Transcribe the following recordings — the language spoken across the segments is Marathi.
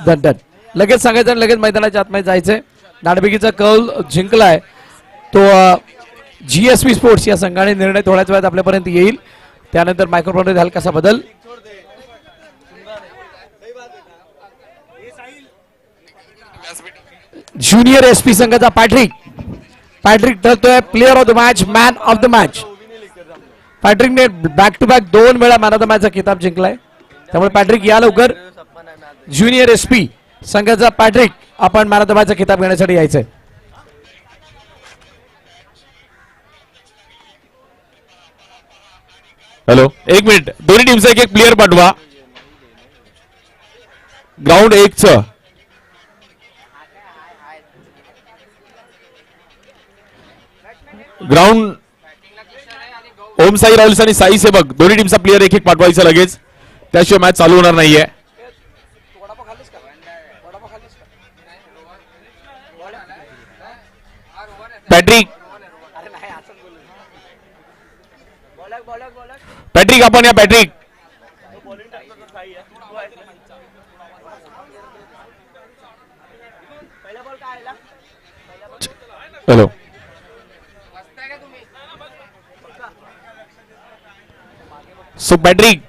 डन लगेच सांगायचं लगेच मैदानाच्या आतमध्ये जायचंय. नाणेफेकीचा कौल जिंकलाय तो GSP स्पोर्ट्स या संघाने. निर्णय थोड्याच वेळात आपल्यापर्यंत येईल. त्यानंतर मायक्रोफोनमध्ये हलकासा बदल. ज्युनियर SP संघाचा पॅट्रिक ठरतोय player of the match, man of the match. पॅट्रिकने बॅक टू बॅक 2 वेळा मॅन ऑफ द मॅचचा किताब जिंकलाय. त्यामुळे पॅट्रिक या लवकर. ज्युनियर SP संघाचा पॅट्रिक, आपण मॅन ऑफ द मॅचचा किताब घेण्यासाठी यायचंय. हॅलो, एक मिनिट. दोन्ही टीमचा एक प्लेअर पाठवा ग्राउंड 1 च. ग्राउंड ओम साई राहुल्स आणि साई सेवक दोन्ही टीमचा प्लेअर एक पाठवायचा लगेच, त्याशिवाय मॅच चालू होणार नाहीये. पॅट्रिक आपण या. पॅट्रिक हॅलो, सो पॅट्रिक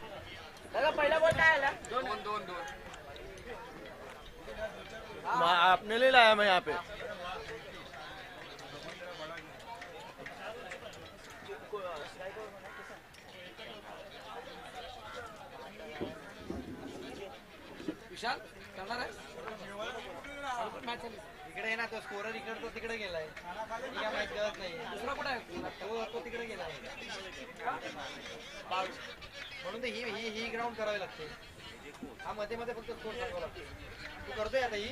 आपने ले लाया मैं यहाँ पे. विशाल करणार आहे इकडे आहे ना तो स्कोरर इकडे तो तिकडे गेलाय. मॅच करत नाही. दुसरा कुठे आहे? तो तिकडे गेलाय. म्हणून तर ही ग्राउंड करावी लागते. हा मध्ये मध्ये फक्त स्कोर करावा लागतो. तू करतोय आता ही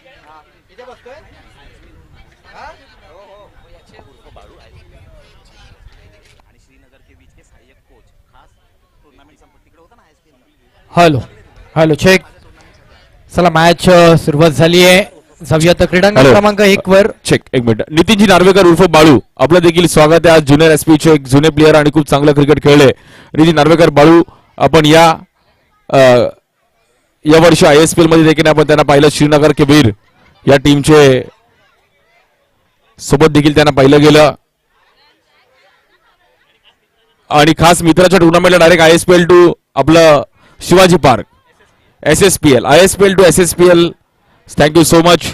इथे बसतोय. हा हो हो. आणि श्रीनगर के बीच के सहाय्यक कोच खास टूर्नामेंट संपत्ती तिकडे होता ना हॅलो हॅलो चेक. चला मॅच सुरुवात झाली आहे. जाऊया तर क्रीडांगण क्रमांक 1 वर. चेक. एक मिनिट. नितीनजी नार्वेकर उर्फ बाळू, आपलं देखील स्वागत आहे. आज ज्युनियर SP चे एक जुने प्लेअर आणि खूप चांगलं क्रिकेट खेळले नितीन नार्वेकर. बाळू, आपण या वर्षी ISPL मध्ये देखील आपण त्यांना पाहिलं. श्रीनगर के वीर या टीमचे सोबत देखील त्यांना पाहिलं गेलं. आणि खास मित्राच्या टुर्नामेंटला डायरेक्ट ISPL टू आपलं Shivaji park, SSPL, ISPL to SSPL. Thank you so much.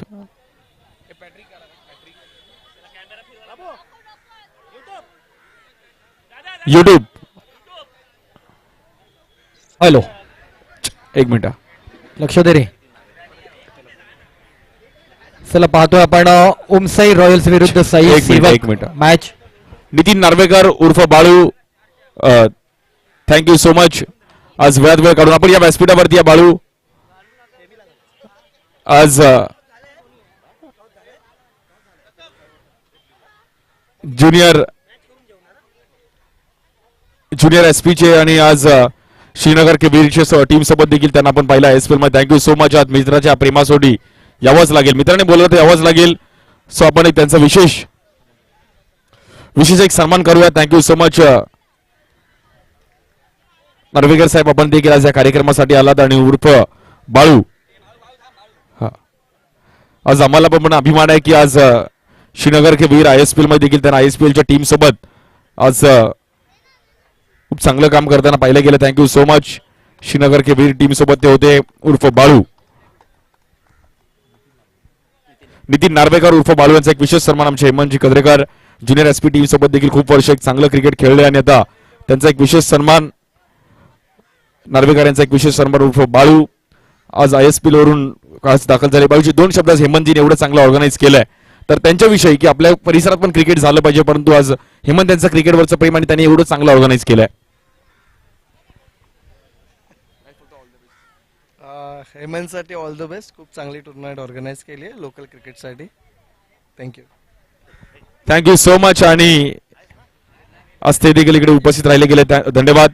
YouTube. Hello, एक मिनिट लक्ष दे रे. चला पाहतोय आपण ओमसाई रॉयल्स विरुद्ध साई एक सेवक मिनिट. मॅच. नितीन नार्वेकर उर्फ बाळू, थँक्यू सो मच. आज वेळात वेळ काढून आपण या व्यासपीठावरती या. बाळू आज ज्युनियर SP चे आणि आज श्रीनगर के वीरचे टीम सोबत देखील त्यांना आपण पाहिलं ISPL मध्ये. Thank you so much. आज मित्राच्या प्रेमासाठी यावंच लागेल. मित्राने बोललं तर यावंच लागेल. सो आपण एक त्यांचा विशेष एक सन्मान करूया. थँक्यू सो मच नार्वेकर साहेब, आपण देखील आज या कार्यक्रमासाठी आलात. आणि उर्फ बाळू, आज आम्हाला पण अभिमान आहे की आज श्रीनगर के वीर ISPL मध्ये देखील त्यांना ISPL च्या टीम सोबत आज खूप चांगलं काम करताना पाहिलं गेलं. Thank you so much. श्रीनगर के वीर टीम सोबत ते होते उर्फ बाळू. नितीन नार्वेकर उर्फ बाळू यांचा एक विशेष सन्मान आमचे Hemantji Kadrekar junior SP team सोबत देखील खूप वर्ष एक चांगलं क्रिकेट खेळले आणि आता त्यांचा एक विशेष सन्मान. नार्वेकर यांचा एक विशेष सन्मान उर्फ बाळू आज ISPL वरून दाखल झाले. बाळूची 2 शब्द हेमंतजीने एवढं चांगलं ऑर्गनाईज केलंय तर त्यांच्याविषयी की आपल्या परिसरात पण क्रिकेट झालं पाहिजे, परंतु आज हेमंत यांचं क्रिकेटवरचं प्रेम आणि त्यांनी एवढं चांगलं ऑर्गनाईज केलंय. हेमंतसाठी ऑल द बेस्ट. खूप चांगली टुर्नामेंट ऑर्गनाईज केली आहे लोकल क्रिकेटसाठी. थँक्यू. Thank you so much. आणि आज ते देखील इकडे उपस्थित राहिले गेले. धन्यवाद.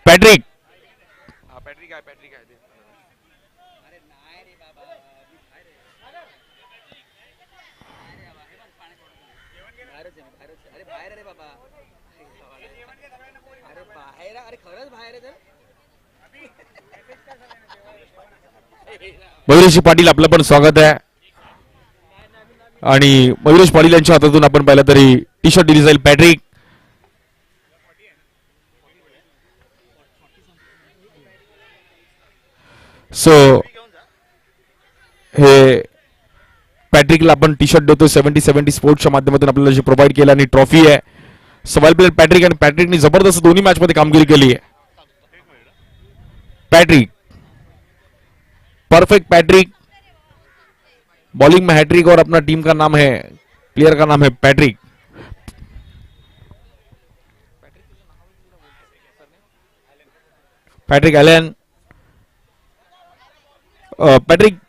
पॅट्रिक मयुरेश पाटील आपलं पण स्वागत आहे. आणि मयुरेश पाटील यांच्या हातातून आपण पाहिलं तरी टी शर्ट दिली जाईल पॅट्रिक. सो हे पॅट्रिकला आपण टी शर्ट देतो 70-70 स्पोर्ट्सच्या माध्यमातून आपल्याला जे प्रोव्हाइड केलं आणि ट्रॉफी आहे. सवाल प्लेअर पॅट्रिक आणि पॅट्रिकने जबरदस्त दोन्ही मॅच मध्ये कामगिरी केली आहे. पैट्रिक परफेक्ट पैट्रिक बॉलिंग में हैट्रिक और अपना टीम का नाम है प्लेयर का नाम है Patrick. Patrick Allen. Patrick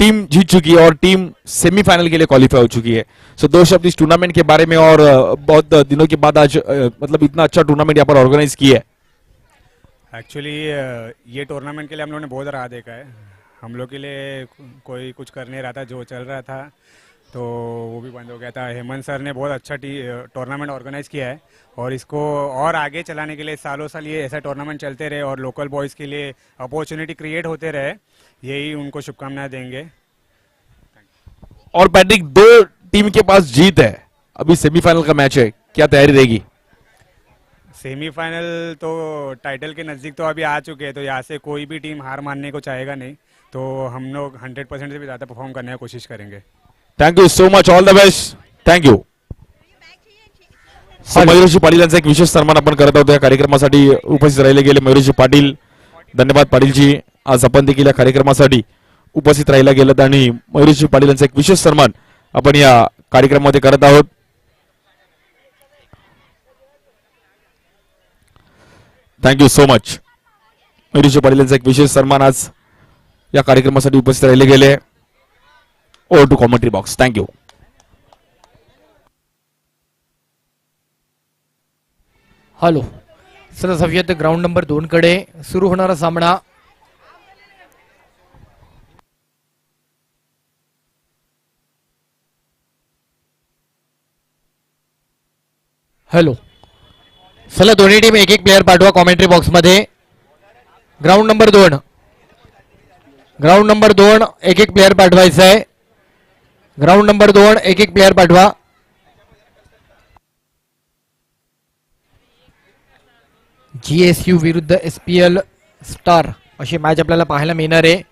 team जीत चुकी है और टीम सेमीफाइनल के लिए क्वालिफाई हो चुकी है. सो दो शब्द इस टूर्नामेंट के बारे में और बहुत दिनों के बाद आज मतलब इतना अच्छा टूर्नामेंट यहाँ पर ऑर्गेनाइज किया है. एक्चुअली ये टूर्नामेंट के लिए हम लोगों ने बहुत राह देखा है. हम लोग के लिए कोई कुछ कर नहीं रहा था, जो चल रहा था तो वो भी बंद हो गया था. हेमंत सर ने बहुत अच्छा टूर्नामेंट ऑर्गेनाइज किया है और इसको और आगे चलाने के लिए सालों साल ये ऐसा टूर्नामेंट चलते रहे और लोकल बॉयज़ के लिए अपॉर्चुनिटी क्रिएट होते रहे, यही उनको शुभकामनाएं देंगे. और पैट्रिक दो टीम के पास जीत है, अभी सेमीफाइनल का मैच है, क्या तैयारी रहेगी? सेमीफाइनल तो टाइटल के नज़दीक तो अभी आ चुके हैं, तो यहाँ से कोई भी टीम हार मानने को चाहेगा नहीं, तो हम लोग 100% से भी ज़्यादा परफॉर्म करने की कोशिश करेंगे. Thank you so much, all the best. Thank you. Mayurji Patil यांचा एक विशेष सन्मान आपण करत आहोत. या कार्यक्रमासाठी उपस्थित राहिले गेले मयुरजी पाटील. धन्यवाद पाटीलजी, आज आपण देखील या कार्यक्रमासाठी उपस्थित राहिला गेलात आणि मयुरजी पाटील यांचा एक विशेष सन्मान आपण या कार्यक्रमामध्ये करत आहोत. Thank you so much. Mayurji Patil यांचा एक विशेष सन्मान आज या कार्यक्रमासाठी उपस्थित राहिले गेले. Over to commentary box. Thank you. Hello, चला जाऊयात ग्राउंड नंबर 2 कडे. सुरू होणारा सामना हॅलो, चला दोन्ही टीम एक एक प्लेयर पाठवा कॉमेंट्री बॉक्स मध्ये. ग्राउंड नंबर 2, ग्राउंड नंबर 2 एक एक प्लेयर पाठवायचा आहे. ग्राउंड नंबर 2 एक एक प्लेयर पाठवा. GSU विरुद्ध SPL स्टार अशी मॅच आपल्याला पाहायला मिळणार आहे.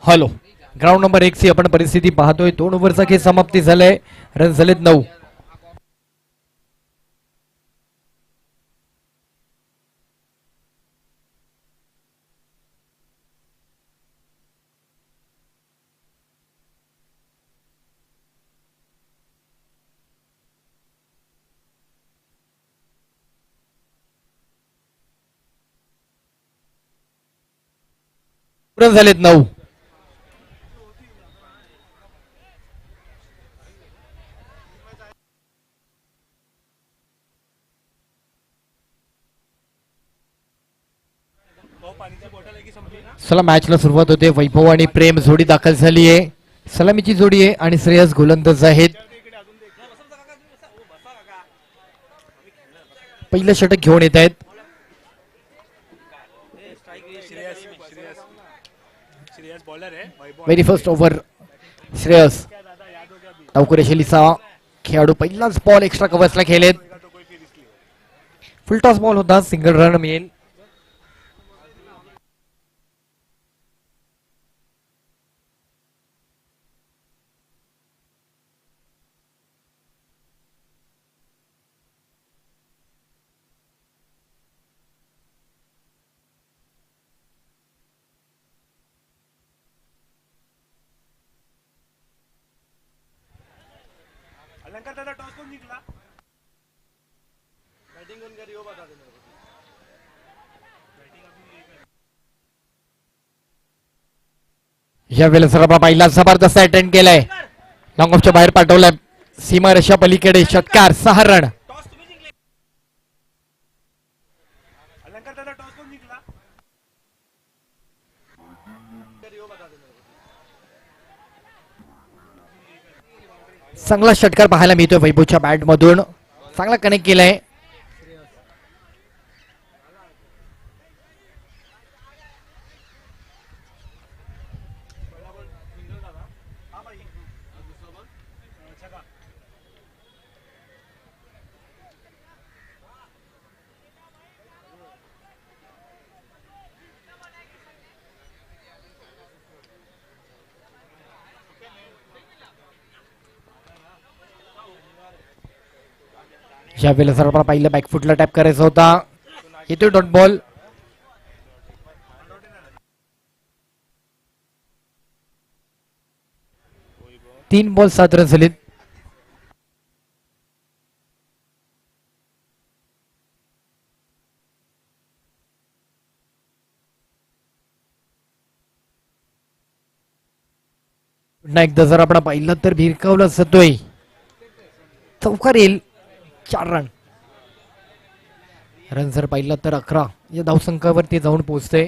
हॅलो, ग्राउंड नंबर 1 ची आपण परिस्थिती पाहतोय. 2 ओव्हरचा खेळ समाप्ती झालाय. रन झालेत 9. रन झालेत 9. चला मॅचला सुरुवात होते. वैभव आणि प्रेम जोडी दाखल झाली आहे. सलामीची जोडी आहे आणि श्रेयस गोलंदाज आहेत. पहिलं षटक घेऊन येत आहेत. व्हेरी फर्स्ट ओव्हर श्रेयस लवकर शैलीचा खेळाडू पहिलाच बॉल एक्स्ट्रा कव्हर्सला खेळलेत. फुल टॉस बॉल होता, सिंगल रन मिळेल. बैटिंग कौन करी वो बता दे मेरे को. या वेळेस आपला पहिला जबरदस्त अटेंड केलाय, लॉंग ऑफच्या बाहेर पाठवलाय, सीमा रेषा पलीकडे षटकार, 6 रन. चांगला षटकार पाहायला मिळतोय वैभवच्या बॅट मधून, चांगला कनेक्ट केलाय. या वेळेस आपल्याला पहिलं बॅकफुटला टॅप करायचा होता, येतोय डॉट बॉल. तीन बॉल 7 रन झालीत. पुन्हा एकदा जर आपण पाहिलं तर भिरकावला जातोय, चौकार येईल. 4 रन. रन जर पाहिलं तर 11 या धावसंख्यावरती जाऊन पोहोचते.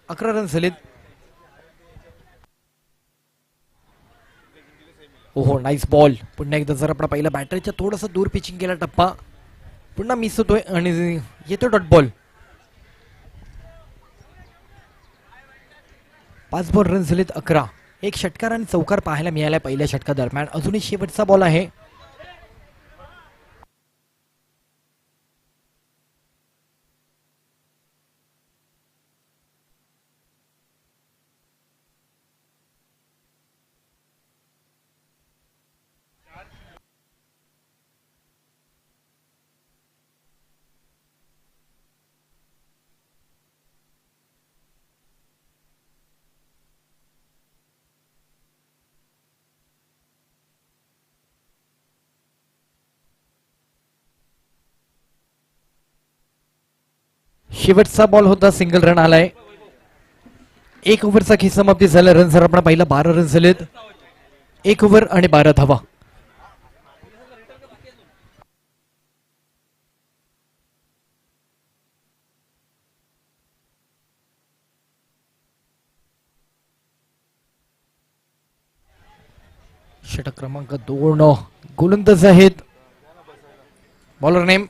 अकरा रन झालेत. ओहो, नाईस बॉल. पुन्हा एकदा जर आपण पहिला बॅटरीच्या थोडासा दूर पिचिंग केला टप्पा, पुन्हा मिस होतोय आणि येतोय डॉट बॉल. 5 बॉल रन झालेत 11. एक षटकार आणि चौकार पाहायला मिळाला पहिल्या षटका दरम्यान. अजूनही शेवटचा बॉल आहे. शेवटचा बॉल होता, सिंगल रन आलाय. एक ओव्हरचा खेळ समाप्ती झाला. रन जर आपण पहिला 12 रन झालेत. 1 ओव्हर आणि 12 धावा. षटक क्रमांक 2 गोलंदाज आहेत. बॉलर नेम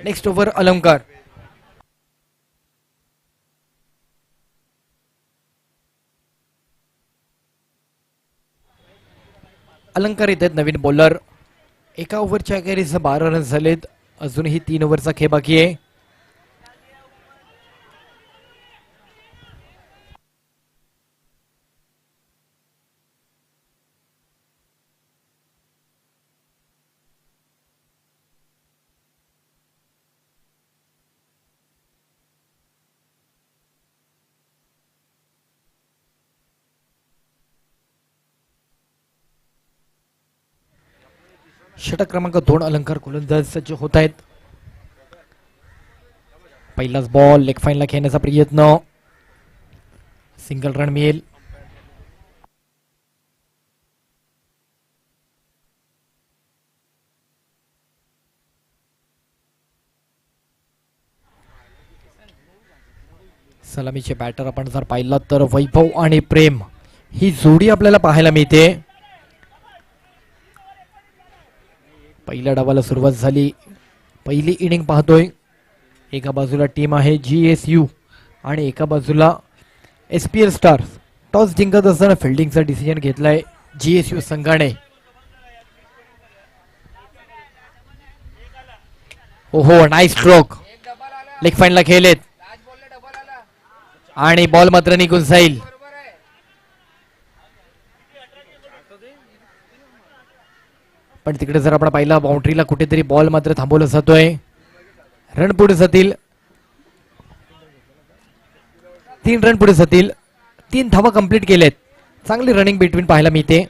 नेक्स्ट ओव्हर अलंकार. अलंकार येत आहेत नवीन बॉलर. एका ओव्हरच्या अखेरीस 12 रन झालेत. अजूनही 3 ओव्हरचा खेळ बाकी आहे. षटक क्रमांक 2 अलंकार गोलंदाज सज्ज होत आहेत. पहिलाच बॉल लेग फाईनला खेळण्याचा प्रयत्न, सिंगल रन मिळेल. सलामीचे बॅटर आपण जर पाहिलं तर वैभव आणि प्रेम ही जोडी आपल्याला पाहायला मिळते. पहिल्या डावाला सुरुवात झाली, पहिली इनिंग पाहतोय. एका बाजूला टीम आहे GSU आणि एका बाजूला SPL स्टार्स. टॉस जिंकत असताना फिल्डिंगचा डिसिजन घेतलाय GSU संघाने. ओहो, नाईस स्ट्रोक, लेग फाईनला खेळलेत आणि बॉल मात्र निघून जाईल. पण तिकडे जर आपण पाहिला बाउंड्रीला कुठेतरी बॉल मात्र थांबवला जातोय. रन पुढे जातील, 3 रन पुढे जातील. 3 धावा कंप्लीट केलेत. चांगली रनिंग बिटवीन पाहायला मिळते.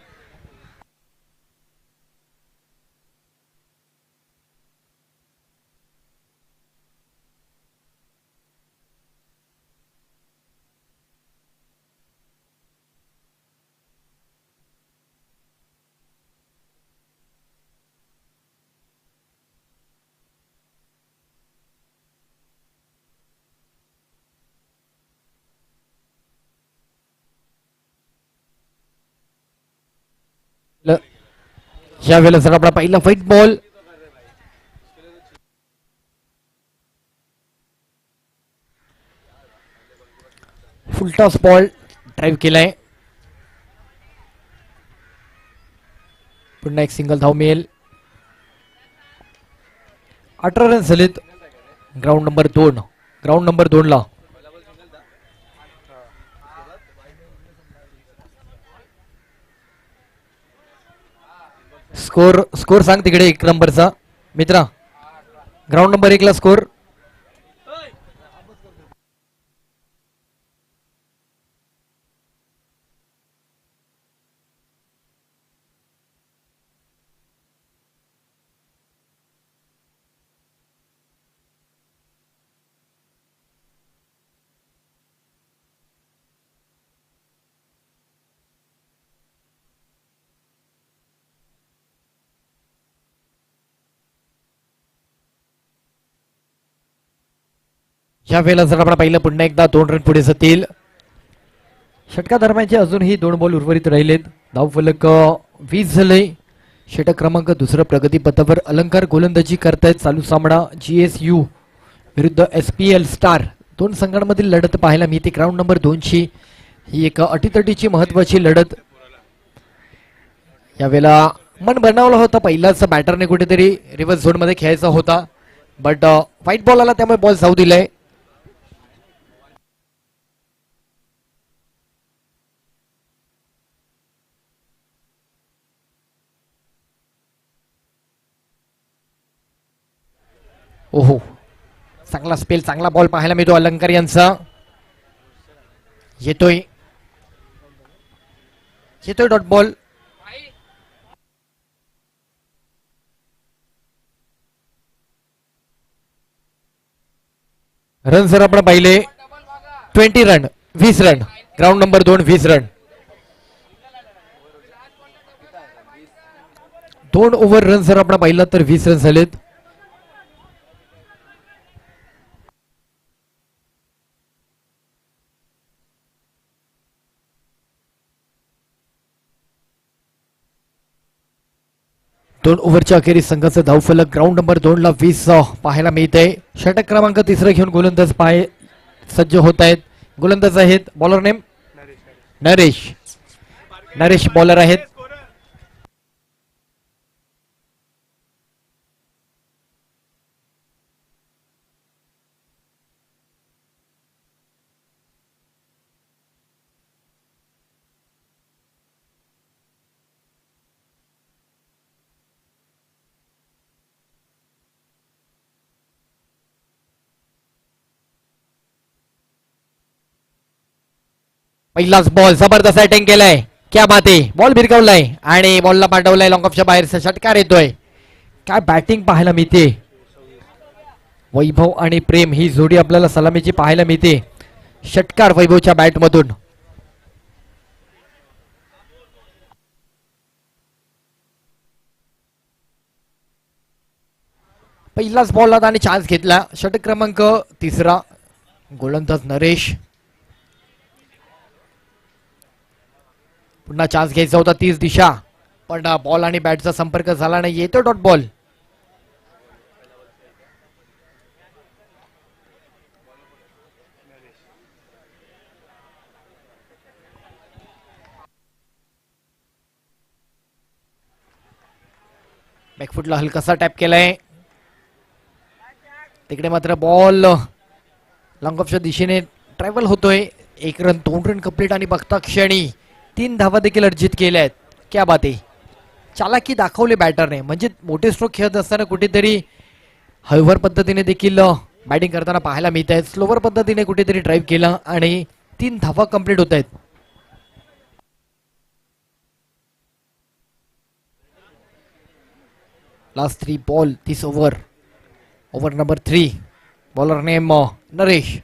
या वेळेला जर आपला पहिला white ball, full toss ball drive केलाय. पुन्हा एक सिंगल धाव मिळेल. 18 रन झालेत ग्राउंड नंबर 2 ला. स्कोर सांग तिकडे 1 नंबरचा मित्रा. ग्राउंड नंबर 1 ला स्कोर. या वेळेला जर आपण पाहिलं पुन्हा एकदा 2 रन पुढे जातील. षटका दरम्यानचे अजूनही 2 बॉल उर्वरित राहिलेत. धावफलक 20 झालंय. षटक क्रमांक 2 प्रगतीपथावर अलंकार गोलंदाजी करतायत. चालू सामना GSU विरुद्ध SPL स्टार. 2 संघांमधील लढत पाहायला मिळते. ग्राउंड नंबर 2 ची ही एक अटीतटीची महत्वाची लढत. यावेळेला मन बनवला होता पहिलाच बॅटरने कुठेतरी रिव्हर्स झोन मध्ये खेळायचा होता, बट व्हाईट बॉल आला त्यामुळे बॉल जाऊ दिलाय. ओहो, चांगला स्पेल, चांगला बॉल पाहायला मिळतो अलंकार यांचा. येतोय डॉट बॉल. रन जर आपण पाहिले 20 run, 20 run. Ground number 2 20 run. 2 over run जर आपण पाहिलं तर 20 रन झालेत. दोन ओव्हरच्या अखेरीस संघाचं धावफलक ग्राउंड नंबर 2 ला 20 पाहायला मिळते. षटक क्रमांक 3 घेऊन गोलंदाज सज्ज होत आहेत. गोलंदाज आहेत, बॉलर नेम नरेश बॉलर आहेत. पहिलाच बॉल जबरदस्त अटॅक केलाय. क्या बात आहे. बॉल भिरकावलाय आणि बॉलला पाठवलाय लॉंग ऑफच्या बाहेरचा षटकार येतोय. काय बॅटिंग पाहायला मिळते. वैभव आणि प्रेम ही जोडी आपल्याला सलामीची पाहायला मिळते. षटकार वैभवच्या बॅटमधून. पहिलाच बॉल आणि चान्स घेतला. षटक क्रमांक 3. गोलंदाज नरेश. पुन्हा चान्स घ्यायचा होता 30 दिशा, पण बॉल आणि बॅटचा संपर्क झाला नाही. येतो डॉट बॉल. बॅकफुटला हलकासा टॅप केलाय. तिकडे मात्र बॉल लॉंग ऑफच्या दिशेने ट्रॅव्हल होतोय. 1 रन 2 रन कंप्लीट आणि बघता क्षणी 3 धावा देखील अर्जित केल्या आहेत. क्या बात आहे. चालाकी दाखवले बॅटरने. म्हणजे मोठे स्ट्रोक खेळत असताना कुठेतरी हळूवार पद्धतीने देखील बॅटिंग करताना पाहायला मिळत आहेत. स्लोवर पद्धतीने कुठेतरी ड्राईव्ह केलं आणि 3 धावा कंप्लीट होत आहेत. Last 3 ball 30 over. Over number 3. Bowler name Naresh.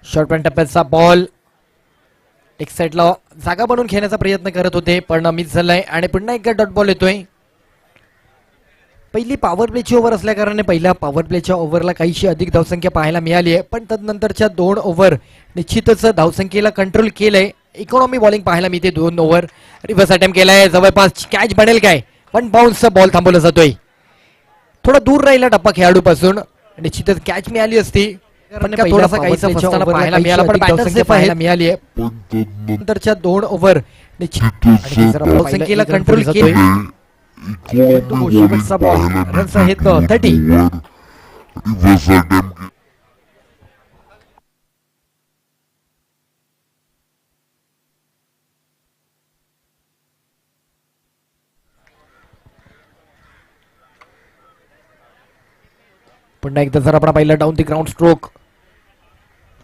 Short pan टप्प्याचा बॉल एक साईडला जागा बनवून खेळण्याचा प्रयत्न करत होते, पण मिस झालाय आणि पुन्हा एकदा डॉट बॉल येतोय. पहिली पॉवर प्लेची ओव्हर असल्या कारणाने पहिल्या पॉवर प्लेच्या ओव्हरला काहीशी अधिक धावसंख्या पाहायला मिळाली आहे, पण तदनंतरच्या 2 ओव्हर निश्चितच धावसंख्येला कंट्रोल केलंय. इकॉनॉमी बॉलिंग पाहायला मिळते. 2 ओव्हर रिव्हर्स अटेम्प्ट केलाय. जवळपास कॅच बनेल काय, पण बाउन्सचा बॉल थांबवला जातोय. थोडा दूर राहिला टप्पा खेळाडूपासून. निश्चितच कॅच मिळाली असती, पण थोडासा काहीसा फसताना पाहायला मिळाला, पण बॅटर सेफ पाहायला मिळाली आहे. नंतरच्या 2 ओव्हर निश्चित धावसंख्येला कंट्रोल केले. शेवटचा बॉल रन्स आहेत 30. पुन्हा एकदा जर आपण पाहिलं डाऊन दी ग्राउंड स्ट्रोक.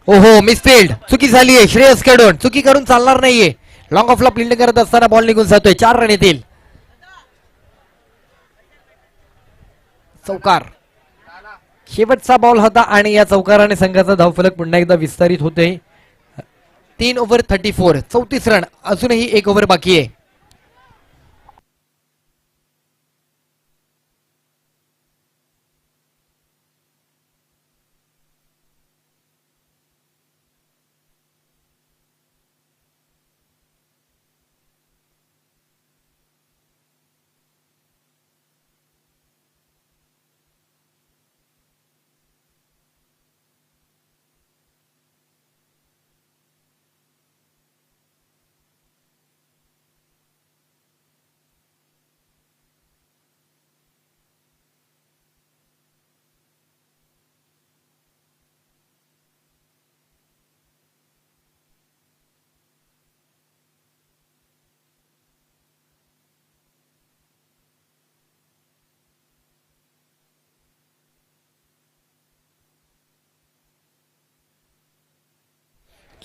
ओहो, मिसफिल्ड. चुकी झाली आहे श्रेयस कडून. चुकी करून चालणार नाहीये. लॉंग ऑफला फिल्डिंग करत असताना बॉल निघून जातोय. 4 रन येतील. चौकार शेवटचा बॉल होता आणि या चौकाराने संघाचा धावफलक पुन्हा एकदा विस्तारित होते. 3 ओव्हर 34. 34 रन. अजूनही 1 ओव्हर बाकी आहे.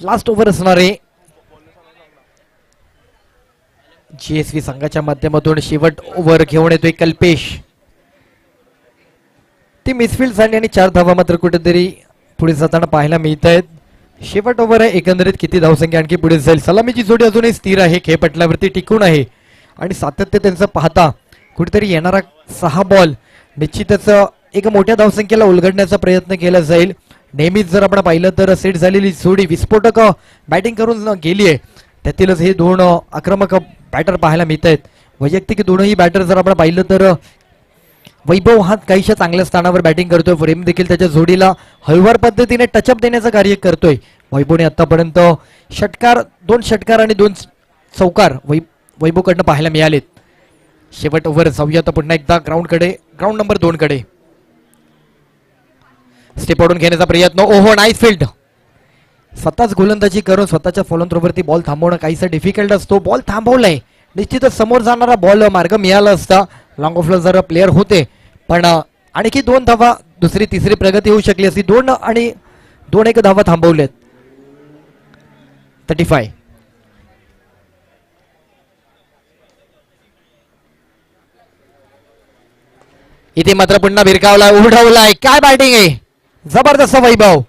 लास्ट ओव्हर असणारे जीएसवी संघाच्या माध्यमातून शेवट ओव्हर घेऊन येतोय कल्पेश. ती मिसफिल्ड झाली आणि 4 धावा मात्र कुठेतरी पुढे जाताना पाहायला मिळत आहेत. शेवट ओव्हर आहे. एकंदरीत किती धावसंख्या आणखी पुढे जाईल. सलामीची जोडी अजूनही स्थिर आहे. खेळपटलावरती टिकून आहे आणि सातत्य त्यांचं पाहता कुठेतरी येणारा 6 बॉल निश्चितच एक मोठ्या धावसंख्येला उलगडण्याचा प्रयत्न केला जाईल. नेहमीच जर आपण पाहिलं तर सेट झालेली जोडी विस्फोटक बॅटिंग करून गेली आहे. त्यातीलच हे 2 आक्रमक बॅटर पाहायला मिळत आहेत. वैयक्तिक 2ही बॅटर जर आपण पाहिलं तर वैभव हा काहीशा चांगल्या स्थानावर बॅटिंग करतोय. प्रेम देखील त्याच्या जोडीला हळूवार पद्धतीने टचअप देण्याचं कार्य करतोय. वैभवने आतापर्यंत 2 षटकार आणि 2 चौकार वैभवकडनं पाहायला मिळालेत. शेवट ओव्हर जाऊया तर पुन्हा एकदा ग्राउंड नंबर 2 कडे. स्टेप आउट घेण्याचा प्रयत्न. ओहो, नाईस फील्ड. स्वतःच गोलंदाजी करून स्वतःच्या फॉलोन थ्रोवरती बॉल थांबवणं काहीसा डिफिकल्ट असतो. बॉल थांबवलाय. निश्चितच समोर जाणारा बॉल मार्ग मिळाला असता. लॉंग ऑफला जर प्लेअर होते, पण आणखी 2 धावा दुसरी तिसरी प्रगती होऊ शकली असती. 2 आणि 2 धावा थांबवल्यात. 35. इथे मात्र पुन्हा भिरकावलाय, उडवलाय, काय बॅटिंग आहे, जबरदस्त वैभव.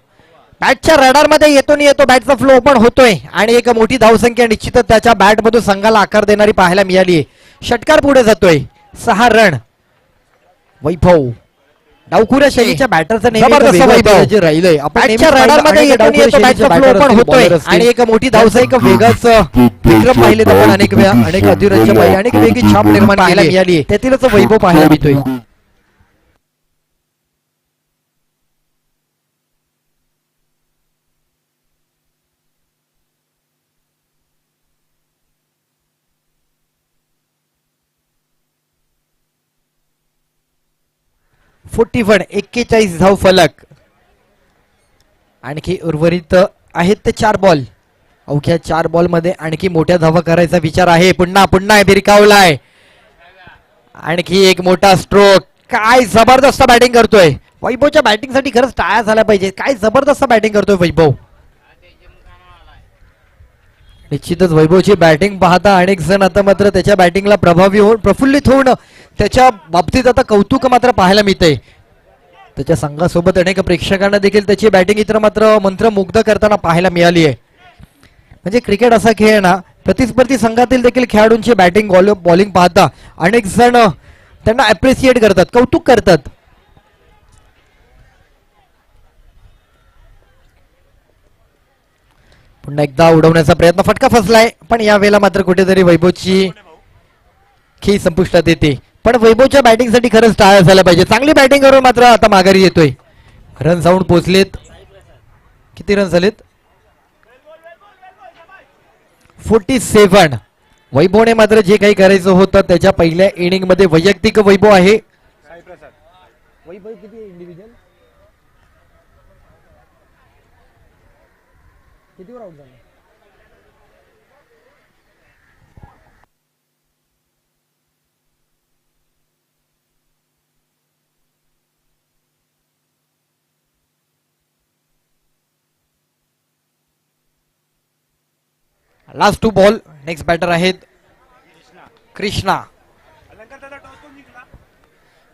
बॅटच्या रडार मध्ये येतो नाही येतो, बॅटचा फ्लो ओपन होतोय आणि एक मोठी धावसंख्या निश्चितच त्याच्या बॅट मधून संघाला आकार देणारी पाहायला मिळाली. षटकार पुढे जातोय, 6 रन. वैभव डावखुऱ्या शैलीच्या बॅटरचं जबरदस्त वैभव जे राहिलंय, बॅटच्या रडार मध्ये येतो नाही येतो, बॅटचा फ्लो ओपन होतोय आणि एक मोठी धावसंख्या वेगाच विक्रम पाहिले आपण अनेक वेळा, अनेक अतिरंच्या पाहिजे, अनेक वेगळी छाप निर्माण पाहायला मिळाली, त्यातीलच वैभव पाहायला मिळतोय. फोर्टी 41 धाव फलक. आणखी उर्वरित आहेत ते 4 बॉल. अवघ्या 4 बॉल मध्ये आणखी मोठ्या धावा करायचा विचार आहे. पुन्हा भिरकावलाय, आणखी एक मोठा स्ट्रोक. काय जबरदस्त बॅटिंग करतोय वैभवच्या बॅटिंग साठी खरंच टाळ्या झाल्या पाहिजे. काय जबरदस्त बॅटिंग करतोय वैभव. निश्चितच वैभवची बॅटिंग पाहता अनेक जण आता मात्र त्याच्या बॅटिंगला प्रभावी होऊन प्रफुल्लित होऊन त्याच्या बाबतीत आता कौतुक मात्र पाहायला मिळतंय. त्याच्या संघासोबत अनेक प्रेक्षकांना देखील त्याची बॅटिंग इतर मात्र मंत्रमुग्ध करताना पाहायला मिळाली आहे. म्हणजे क्रिकेट असा खेळ आहे ना, प्रतिस्पर्धी संघातील देखील खेळाडूंची बॅटिंग बॉलिंग पाहता अनेक जण त्यांना अप्रिशिएट करतात, कौतुक करतात. पुन्हा एकदा उडवण्याचा प्रयत्न, फटका फसलाय, पण यावेळेला मात्र कुठेतरी वैभवची खेळी संपुष्टात येते. पण वैभवच्या बॅटिंग साठी खरंच टाळ्या झाल्या पाहिजे. चांगली बॅटिंग करून मात्र आता माघारी येतोय. रन जाऊन पोहोचलेत, किती रन झालेत, 47. वैभवने मात्र जे काही करायचं होतं त्याच्या पहिल्या इनिंग मध्ये वैयक्तिक वैभव आहे. वैभव किती इंडिव्हिज्युअल, कितीवर आउट झाला. Last 2 ball. नेक्स्ट बॅटर आहेत कृष्णा.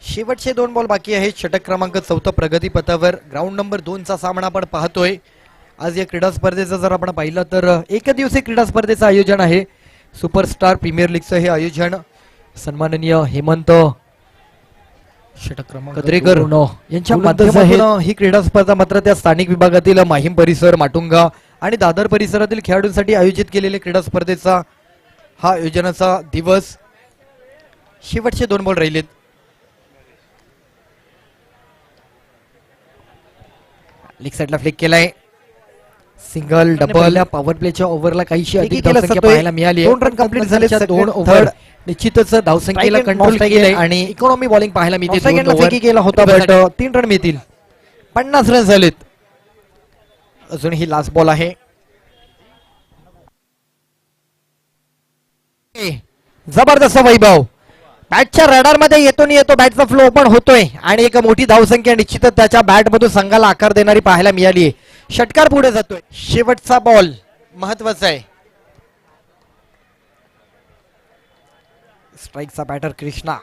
शेवटचे 2 बॉल बाकी आहेत. षटक क्रमांक 4 प्रगतीपथावर ग्राउंड नंबर 2 चा सामना आपण पाहतोय. आज या क्रीडा स्पर्धेचं जर आपण पाहिलं तर एक दिवसीय क्रीडा स्पर्धेचं आयोजन आहे. सुपरस्टार प्रीमियर लीगचं हे आयोजन सन्माननीय हेमंत षटक क्रमांक कद्रेकर यांच्या माध्यमातून ही क्रीडा स्पर्धा मात्र त्या स्थानिक विभागातील माहीम परिसर, माटुंगा आणि दादर परिसरातील खेळाडूंसाठी आयोजित केलेल्या क्रीडा स्पर्धेचा हा आयोजनाचा दिवस. शेवटचे 2 बॉल राहिलेत. लेग साइडला फ्लिक केलाय, सिंगल डबल. पॉवर प्लेच्या ओव्हरला काहीशी अधिक धावसंख्या पाहायला मिळाली. 2 रन कंप्लीट झाले. 2 ओव्हर निश्चितच धावसंख्येला कंट्रोल केले आणि इकॉनॉमी बॉलिंग पाहायला मिळते. सेकंडला फेकी केला होता बट 3 रन मिळतील. 50 रन झालेत. अजून ही लास्ट बॉल आहे. जबरदस्त वैभव बॅटच्या रडार मध्ये येतो नाही येतो, बॅटचा फ्लो ओपन होतोय आणि एक मोठी धावसंख्या निश्चितच त्याच्या बॅट मधून संघाला आकार देणारी पाहायला मिळाली. षटकार पुढे जातोय. शेवटचा बॉल महत्वाचा आहे. स्ट्राईकचा बॅटर कृष्णा.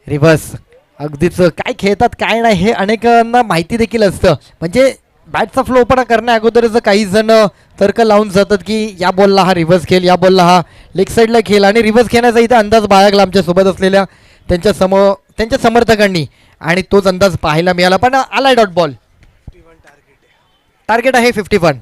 रिव्हर्स. अगदीच काय खेळतात काय नाही हे अनेकांना माहिती देखील असतं. म्हणजे बॅटचा फ्लो ओपन करण्या अगोदरच काही जण तर्क लावून जातात की या बॉलला हा रिव्हर्स खेळ, या बॉलला हा लेग साईडला खेळ, आणि रिव्हर्स खेळण्याचा इथे अंदाज बाळगला आमच्या सोबत असलेल्या त्यांच्या समर्थकांनी आणि तोच अंदाज पाहायला मिळाला. पण आलाय डॉट बॉल. टार्गेट आहे 51.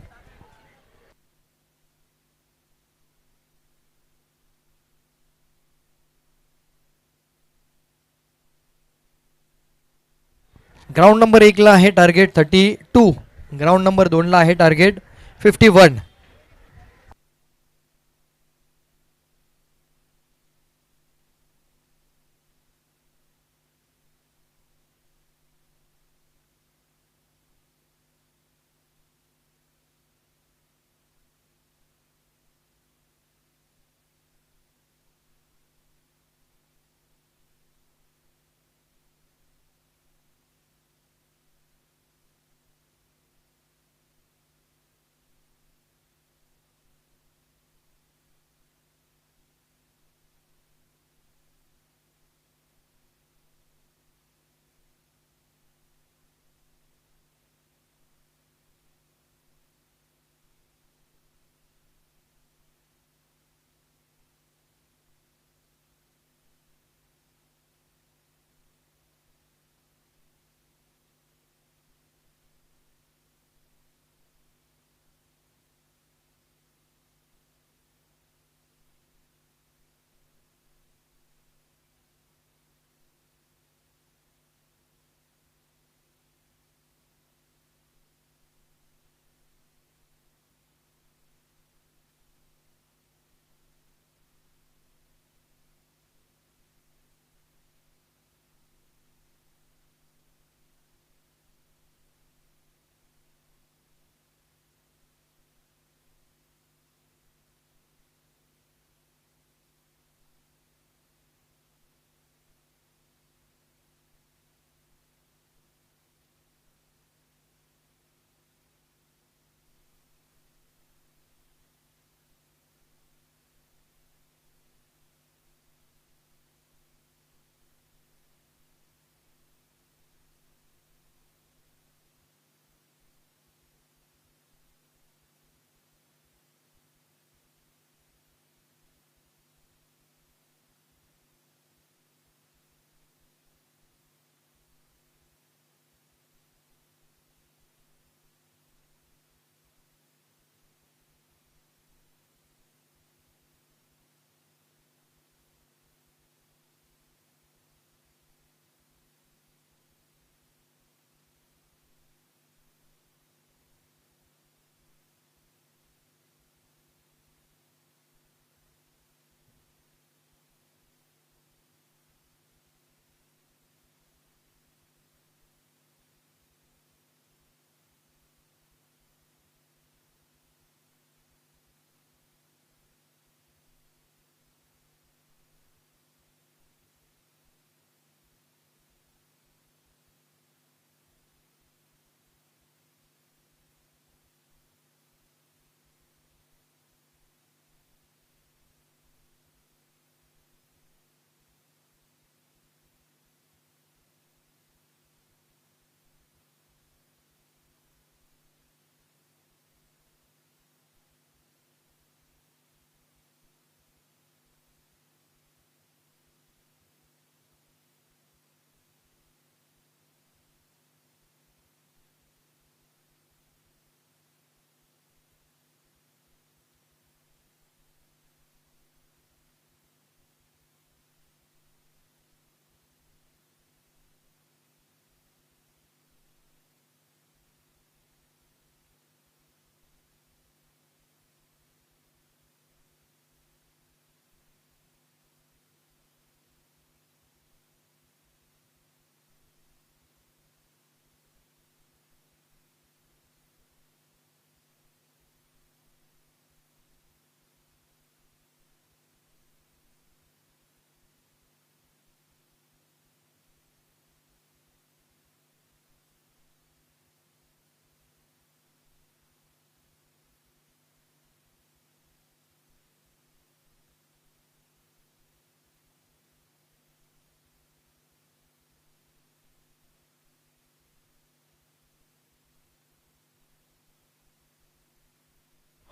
ग्राउंड नंबर 1 ला आहे टार्गेट 32. ग्राउंड नंबर 2 ला आहे टार्गेट 51.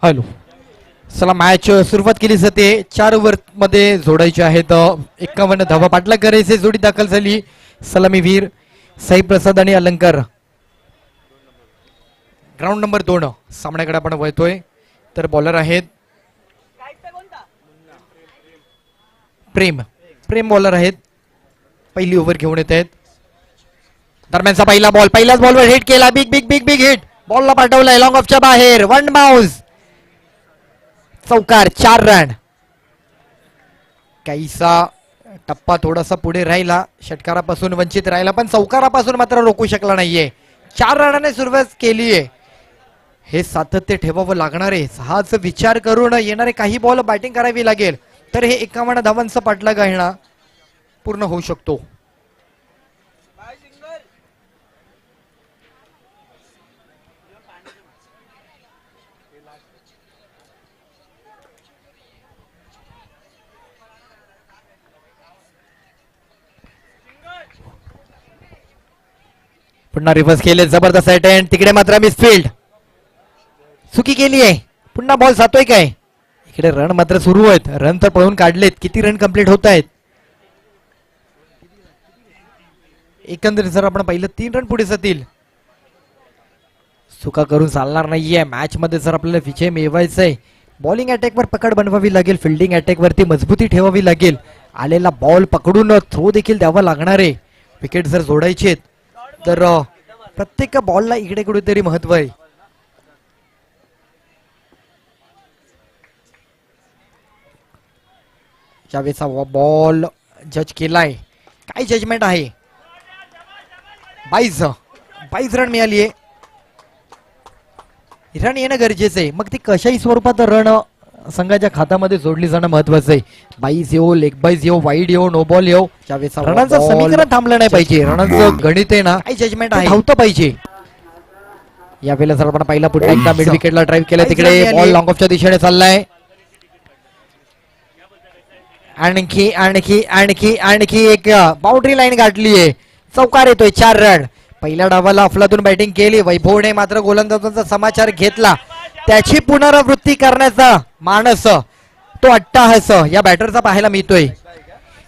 हॅलो. चला मॅच सुरुवात केली जाते. 4 ओव्हर मध्ये जोडायचे आहेत. 51 धावा पाठलाग करायचे. जोडी दाखल झाली सलामीवीर साई प्रसाद आणि अलंकार. ग्राउंड नंबर 2 सामन्याकडे आपण वळतोय. तर बॉलर आहेत प्रेम बॉलर आहेत. पहिली ओव्हर घेऊन येत आहेत. दरम्यानचा पहिला बॉल पहिल्याच बॉलवर हिट केला. Big big big big hit. बॉलला पाठवलाय लॉंग ऑफच्या बाहेर. 1 बाउन्स. चौकार. 4 रन. काहीसा टप्पा थोडासा पुढे राहिला. षटकारापासून वंचित राहिला पण चौकारापासून मात्र रोखू शकला नाहीये. 4 रनाने सुरुवात केलीये. हे सातत्य ठेवावं लागणार आहे. हाच विचार करून येणारे काही बॉल बॅटिंग करावी लागेल तर हे 51 धावांचा पाठलाग आहे ना पूर्ण होऊ शकतो. पुन्हा रिव्हर्स केले. जबरदस्त अटेम्प्ट. तिकडे मात्र मिसफील्ड. चुकी केली आहे. पुन्हा बॉल जातोय काय. इकडे रन मात्र सुरू आहेत. रन तर पळून काढलेत. किती रन कंप्लीट होत आहेत. एकंदरीत जर आपण पाहिलं 3 रन पुढे जातील. चुका करून चालणार नाहीये. मॅच मध्ये जर आपल्याला विजय मिळवायचा आहे बॉलिंग अटॅकवर पकड बनवावी लागेल. फिल्डिंग अटॅक वरती मजबूती ठेवावी लागेल. आलेला बॉल पकडून थ्रो देखील द्यावा लागणार आहे. विकेट जर जोडायचे तर प्रत्येक बॉलला इकडे कुठेतरी महत्व आहे. ज्यावेळेचा बॉल जज केलाय. काय जजमेंट आहे. 22 रन मिळालीये. रन येणं गरजेचं आहे. मग ती कशाही स्वरूपात रन संघाच्या खात्यामध्ये जोडली जाणं महत्वाचं आहे. 22 येऊ, लेग बाईज येऊ, वाईड येऊ, नो बॉल येऊ. ज्यावेळेचा रनाचं समीकरण थांबलं नाही पाहिजे. रनाचं गणित आहे ना काय जजमेंट आहे धावतं पाहिजे. यावेळेला जर आपण पहिला पुन्हा एकदा मिड विकेटला ड्राईव्ह केलं. तिकडे बॉल लॉंग ऑफच्या दिशेने चाललाय. आणखी आणखी आणखी आणखी एक बाउंड्री लाईन गाठलीये. चौकार येतोय. 4 रन. पहिल्या डावाला अफलातून बॅटिंग केली. वैभवने मात्र गोलंदाजांचा समाचार घेतला. त्याची पुनरावृत्ती करण्याचा मानस तो अट्टाहास या बॅटरचा पाहायला मिळतोय.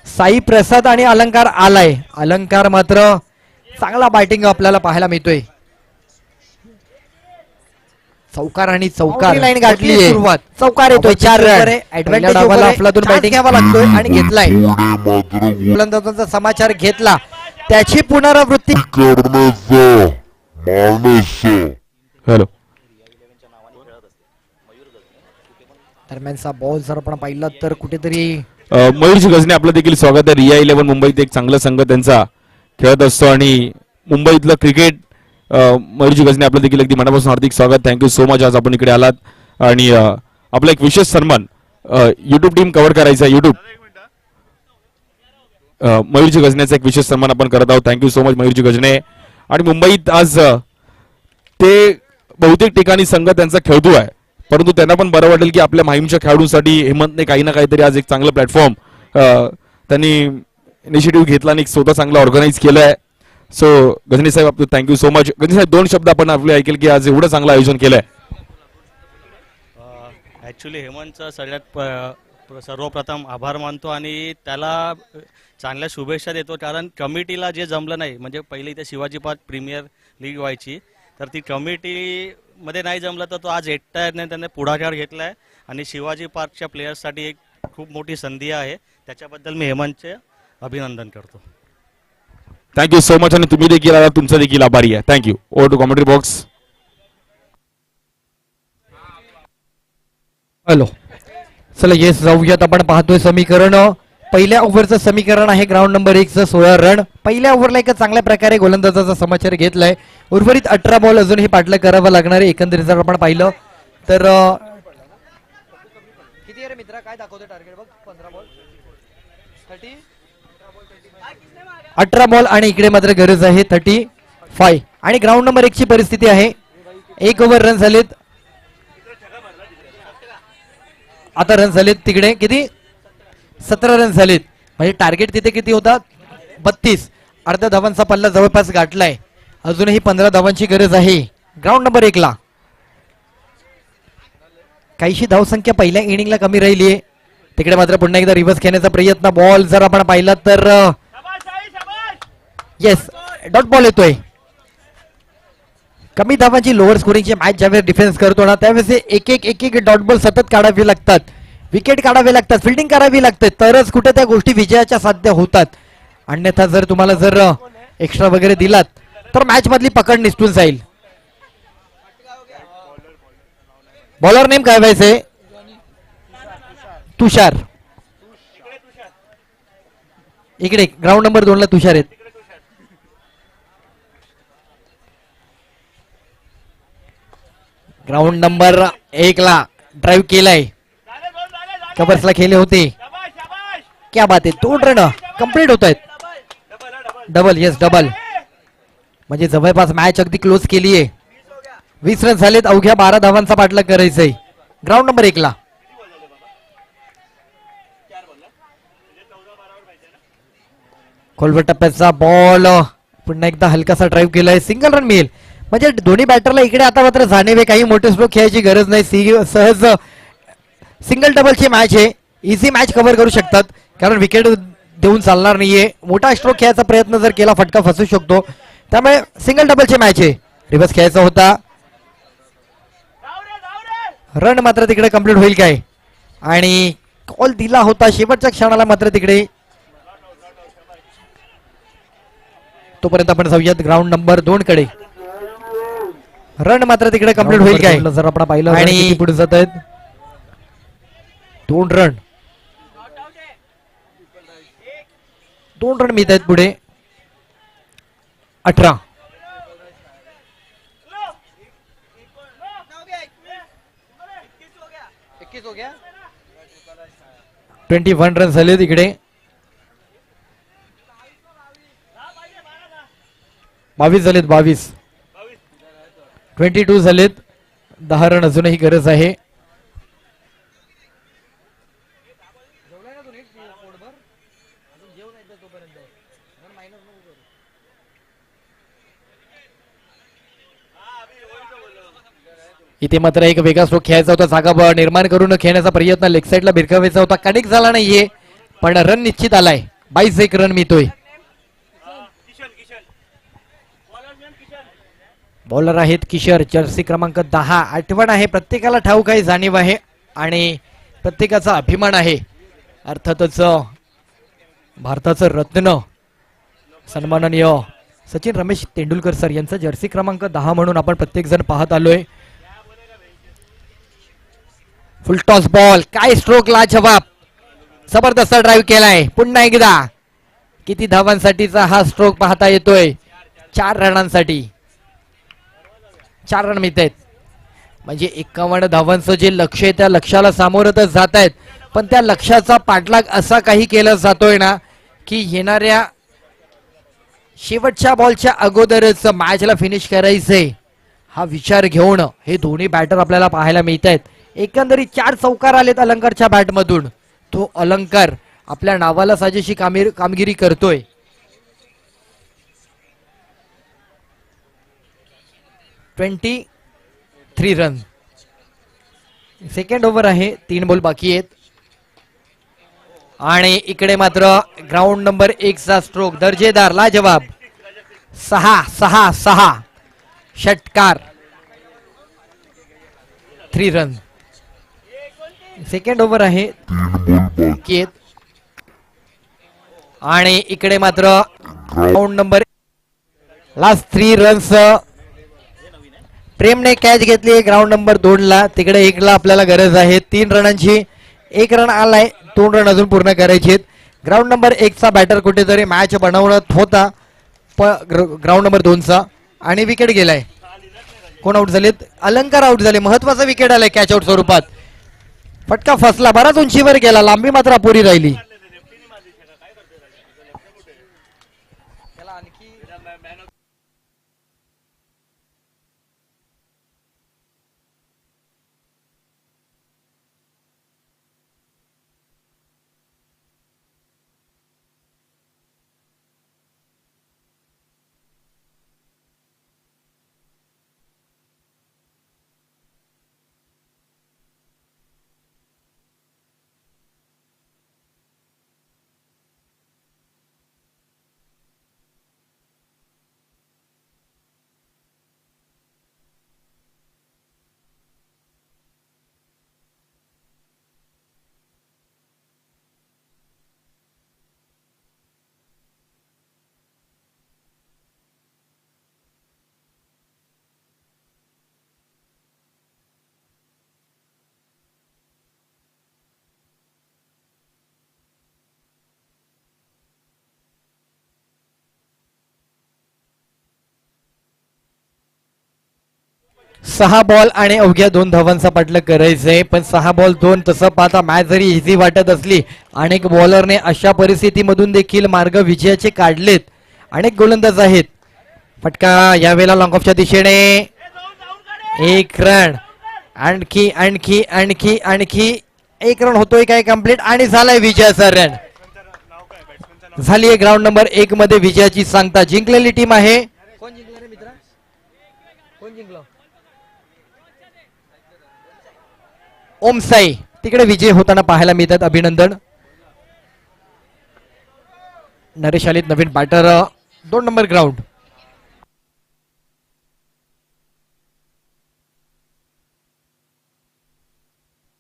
साई प्रसाद आणि अलंकार आलाय. अलंकार मात्र चांगला बॅटिंग आपल्याला पाहायला मिळतोय. चौकार आणि चौकार लाईन गाठली सुरुवात. चौकार येतोय. 4 रन. ऍडव्हान्टेज अफलातून बॅटिंग घ्यावा लागतोय आणि घेतलाय. गोलंदाजांचा समाचार घेतला. त्याची पुनरावृत्ती हॅलो. दरम्यानचा बॉल जर आपण पाहिला तर कुठेतरी मयूरजी गजने आपलं देखील स्वागत आहे. रिया 11 मुंबईत एक चांगला संघ त्यांचा खेळत असतो आणि मुंबईतलं क्रिकेट मयूरजी गजने आपलं देखील अगदी मनापासून हार्दिक स्वागत. Thank you so much. आज आपण इकडे आलात आणि आपला एक विशेष सन्मान युट्यूब टीम कव्हर करायचा. युट्यूब मयूरजी गजनेचा एक विशेष सन्मान आपण करत आहोत. Thank you so much Mayurji Gajne. आणि मुंबईत आज ते बहुतेक ठिकाणी संघ त्यांचा खेळतो आहे परंतु त्यांना पण बरं वाटेल की आपल्या माहीमच्या खेळाडूंसाठी हेमंतने काही ना काहीतरी आज एक चांगलं प्लॅटफॉर्म त्यांनी इनिशिएटिव्ह घेतला आणि स्वतः चांगला ऑर्गनाईज केलंय. सो गजनी साहेब आपलं थँक्यू सो मच. गजनी साहेब 2 शब्द आपण आपले ऐकेल की आज एवढं चांगलं आयोजन केलंय. ॲक्च्युली हेमंतचं सगळ्यात सर्वप्रथम आभार मानतो आणि त्याला चांगल्या शुभेच्छा देतो. कारण कमिटीला जे जमलं नाही म्हणजे पहिले इथे शिवाजी पार्क प्रीमियर लीग व्हायची तर ती कमिटीमध्ये नाही जमलं तर तो आज एकट्याने त्याने पुढाकार घेतला आहे आणि शिवाजी पार्कच्या प्लेयर्ससाठी एक खूप मोठी संधी आहे. त्याच्याबद्दल मी हेमंतचे अभिनंदन करतो. Thank you so much. आणि तुम्ही देखील आला तुमचा देखील आभारी आहे. Thank you. Over to commentary box. Hello. चला येस जाऊयात. आपण पाहतोय समीकरण. पहिल्या ओव्हरचं समीकरण आहे ग्राउंड नंबर 1चं 16 रन. पहिल्या ओव्हरला एक चांगल्या प्रकारे गोलंदाजाचा समाचार घेतलाय. उर्वरित 18 बॉल अजूनही पाठलाग करावा लागणार आहे. एकंदरीत जर आपण पाहिलं तर किती रे मित्रा काय दाखवतो टार्गेट बघ. 15 बॉल 30 18 बॉल आणि इकडे मात्र गरज आहे 35. आणि ग्राउंड नंबर 1 ची परिस्थिती आहे 1 ओव्हर रन झालेत. आता रन झालेत तिकडे किती 17 रन झालेत. म्हणजे टार्गेट तिथे किती होता 32. अर्ध्या धावांचा पल्ला जवळपास गाठलाय. अजूनही 15 धावांची गरज आहे ग्राउंड नंबर 1 ला. काहीशी धावसंख्या पहिल्या इनिंगला कमी राहिली आहे. तिकडे मात्र पुन्हा एकदा रिव्हर्स खेळण्याचा प्रयत्न. बॉल जर आपण पाहिला तर येस डॉट बॉल येतोय. कमी धावांची लोअर स्कोरिंगची मॅच ज्यावेळेस डिफेन्स करतो ना त्यावेळेस एक एक डॉट बॉल सतत काढावे लागतात, विकेट काढावे लागतात, फिल्डिंग करावी लागते, तरच कुठे त्या गोष्टी विजयाच्या साध्य होतात. अन्यथा जर तुम्हाला जर एक्स्ट्रा वगैरे दिलात तर मॅच मधली पकड निसटून जाईल. बॉलर नेम काय व्हायचंय? तुषार. इकडे ग्राउंड नंबर 2 ला तुषार आहेत. ग्राउंड नंबर 1 ला ड्राईव्ह केलाय, कबर्सला खेळले होते. क्या बात आहे, 2 रन कंप्लीट होत आहेत. डबल, येस डबल, म्हणजे जवळपास मॅच अगदी क्लोज केली आहे. 20 रन झालेत, अवघ्या 12 धावांचा पाठलाग करायचंय ग्राउंड नंबर 1 ला. खोलवर टप्प्याचा बॉल पुन्हा एकदा हलकासा ड्राईव्ह केलाय, सिंगल रन मिळेल. म्हणजे दोन्ही बॅटरला इकडे आता मात्र जाणीवे काही मोठे स्ट्रोक खेळायची गरज नाही. सहज सिंगल डबलची मॅच आहे, इझी मॅच कव्हर करू शकतात कारण विकेट देऊन चालणार नाहीये. मोठा स्ट्रोक खेळायचा प्रयत्न जर केला फटका फसू शकतो, त्यामुळे सिंगल डबलची मॅच आहे. रिव्हर्स खेळायचा होता, रन मात्र तिकडे कंप्लीट होईल काय, आणि कॉल दिला होता शेवटच्या क्षणाला मात्र तिकडे. तोपर्यंत आपण जाऊयात ग्राउंड नंबर 2 कडे. रन मात्र तिकडे कंप्लीट होईल काय जर आपण पाहिलं, आणि पुढे जात आहेत 2 रन. 2 रन मिळत आहेत पुढे. 18 21 रन झाले तिकडे. 22 झालेत, 22 झालेत. 10 रन अजूनही गरज आहे. इथे मात्र एक वेगळा स्ट्रोक खेळायचा होता, जागा निर्माण करून खेळण्याचा प्रयत्न लेग साईडला भिरकावायचा होता, कनेक्ट झाला नाहीये पण रन निश्चित आलाय. 22 रन मिळतोय. बॉलर आहेत किशोर, जर्सी क्रमांक 10. आठवण आहे, प्रत्येकाला ठाऊक आहे, जाणीव आहे आणि प्रत्येकाचा अभिमान आहे. अर्थातच भारताचं रत्न सन्माननीय सचिन रमेश तेंडुलकर सर यांचा जर्सी क्रमांक 10 म्हणून आपण प्रत्येक जण पाहत आलोय. फुल टॉस बॉल, काय स्ट्रोक, लाजवाब, जबरदस्त ड्राईव्ह केलाय. पुन्हा एकदा किती धावांसाठीचा हा स्ट्रोक पाहता येतोय? 4 रनांसाठी. 4 रन मिळत आहेत, म्हणजे 51 धावांचं जे लक्ष आहे त्या लक्ष्याला सामोरतच जात आहेत, पण त्या लक्ष्याचा पाठलाग असा काही केला जातोय ना की येणाऱ्या शेवटच्या बॉलच्या अगोदरच मॅचला फिनिश करायचंय हा विचार घेऊन हे दोन्ही बॅटर आपल्याला पाहायला मिळत आहेत. एकंदरीत 4 चौकार आलेत अलंकारच्या बॅटमधून. तो अलंकार आपल्या नावाला साजेशी कामगिरी करतोय. (23 रन. सेकंड ओव्हर आहे, 3 बॉल बाकी आहेत. आणि इकडे मात्र ग्राउंड नंबर 1 चा स्ट्रोक दर्जेदार, लाजवाब. 6 षटकार, 3 रन. सेकंड ओव्हर आहे, आणि इकडे मात्र ग्राउंड नंबर लास्ट 3 रन्स प्रेमने कॅच घेतली ग्राउंड नंबर 2 ला. तिकडे 1 ला आपल्याला गरज आहे 3 रनांची. 1 रन आलाय, 2 रन अजून पूर्ण करायचे आहेत. ग्राउंड नंबर 1 चा बॅटर कुठेतरी मॅच बनवत होता ग्राउंड नंबर 2 चा, आणि विकेट गेलाय. कोण आउट झालेत? अलंकार आउट झाले. महत्वाचा विकेट आलाय कॅच आउट स्वरूपात. फटका फसला, बराच उंचीवर गेला, लांबी मात्र अपुरी राहिली. 6 बॉल आणि अवघ्या 2 धावांचा पाठलाग करायचंय, पण 6 बॉल 2 तसं पाहता मॅच जरी इझी वाटत असली, अनेक बॉलरने अशा परिस्थितीमधून देखील मार्ग विजयाचे काढलेत. अनेक गोलंदाज आहेत. फटका यावेळेला लॉंग ऑफच्या दिशेने 1 रन. आणखी आणखी आणखी आणखी 1 रन होतोय काय कंप्लीट आणि झालाय विजयाचा रन. झाली आहे ग्राउंड नंबर 1 मध्ये विजयाची सांगता. जिंकलेली टीम आहे, कोण जिंकलं रे मित्रा? कोण जिंकलं? ओम साई. तिकडे विजय होताना पाहायला मिळतात. अभिनंदन. नरेश आलीत नवीन बॅटर 2 नंबर ग्राउंड.